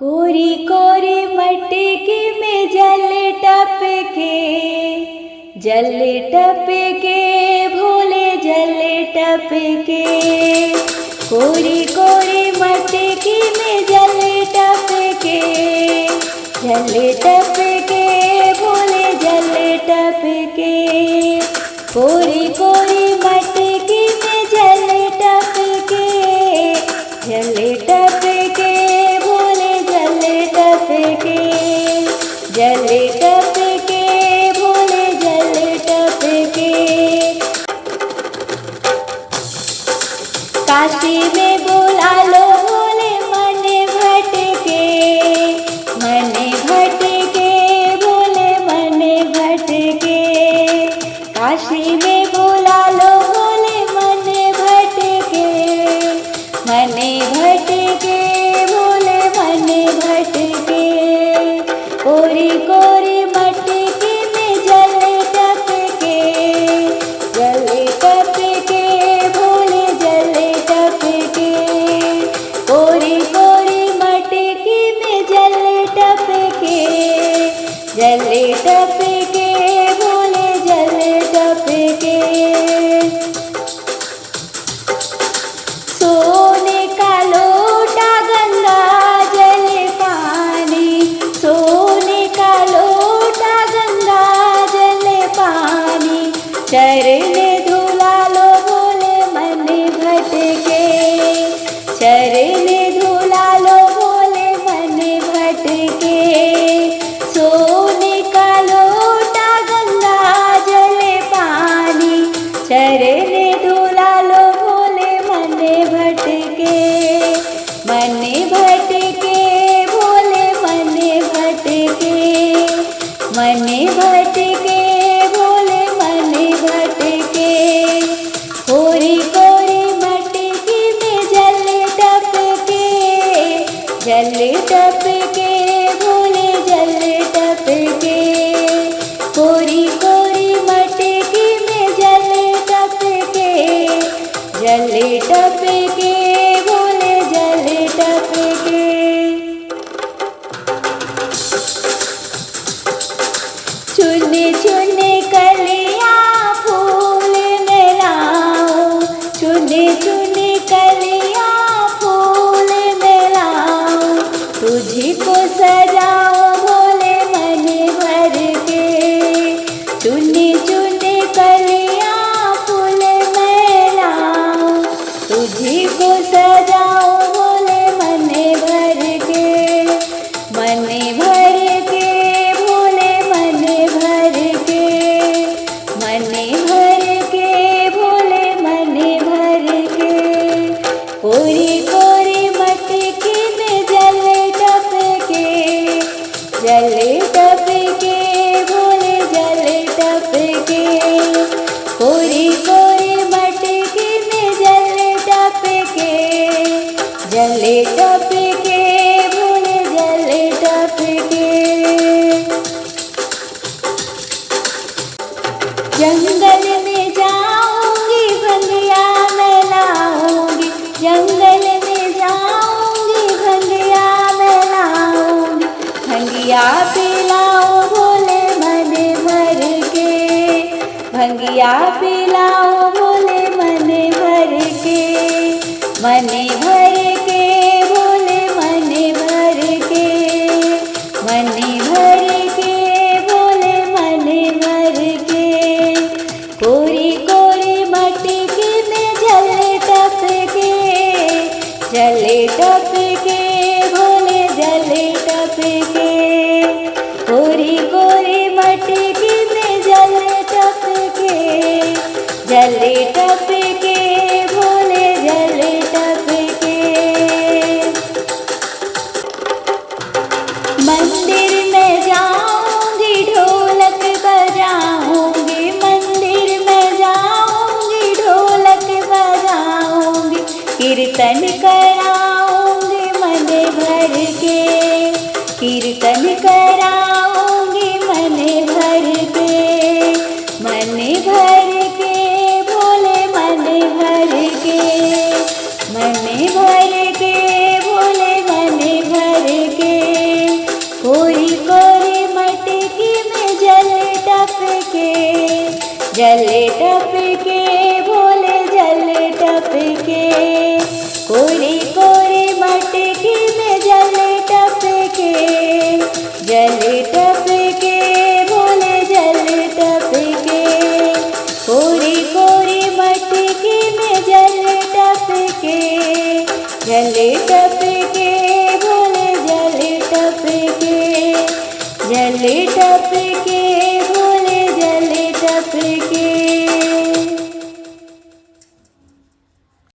कोरी कोरी मटकी में जल टपके, जल टपके भोले जल टपके। कोरी कोरी मटकी में जल टपके, जल टपके भोले जल टपके। कोरी कोरी मटकी में जल टपके, जल टपके भोले जल टपके, जल टपके भोले जल टपके। काशी में बुला लो भोले मन भटके, मन भटके भोले मन भटके। काशी में बुला लो भोले मन भटके, मन भटके भोले मन भटके। कोरी कोरी मटकी में जल टपके, जल टपके भोले जल टपके। कोरी कोरी मटकी में जल टपके, जल टपके भोले जल टपके। सोने का लोटा गंगा जल पानी, सोने का लोटा गंगा जल पानी। चरण धुला लो भोले मन भटके, चरण धुला लो भोले मन भटके। सोने का लोटा गंगा जल पानी, चरण धुला लो भोले मन भटके, मन भटके भोले मन भटके, मन भटके भोले मन भटके। कोरी कोरी मटकी में जल टपके, जल टपके भोले जल टपके। कोरी कोरी मटकी में जल टपके, जल टपके भोले जल टपके। चुन चुन कलियां फूल मिलाओ, चुन चुन कलियां फूल मिलाओ। तुझको सजाओ भोले मन भर के, चुन चुन कलियां फूल मिलाओ। तुझको सजाओ भोले मन भर के, मन भर के भोले मन भर के, मन भर के भोले मन भर के। कोरी कोरी मटकी में जल टपके, जल टपके भोले जल टपके। कोरी कोरी मटकी में जल टपके, जल टपके भोले जल टपके। जंगल में जाऊंगी भंगिया मैं लाऊंगी, जंगल में जाऊंगी भंगिया मैं लाऊंगी। भंगिया पिलाओ भोले मन भर के, भंगिया पिलाओ भोले मन भर के, मन भर के भोले मन भर के, मन भर के भोले मन भर के। कोरी कोरी मटकी में जल टपके, जल टपके भोले जल टपके। कोरी कोरी मटकी में जल टपके, जल टपके भोले जल टपके। मंदिर में जाऊंगी ढोलक बजाऊंगी, मंदिर में जाऊंगी ढोलक बजाऊंगी। कीर्तन कराऊंगी मन भर के, कीर्तन कराऊंगी मन भर के, मन भर के भोले मन भर के, मन भर के भोले मन भर के। जल टपके बोले जल टपके कोरी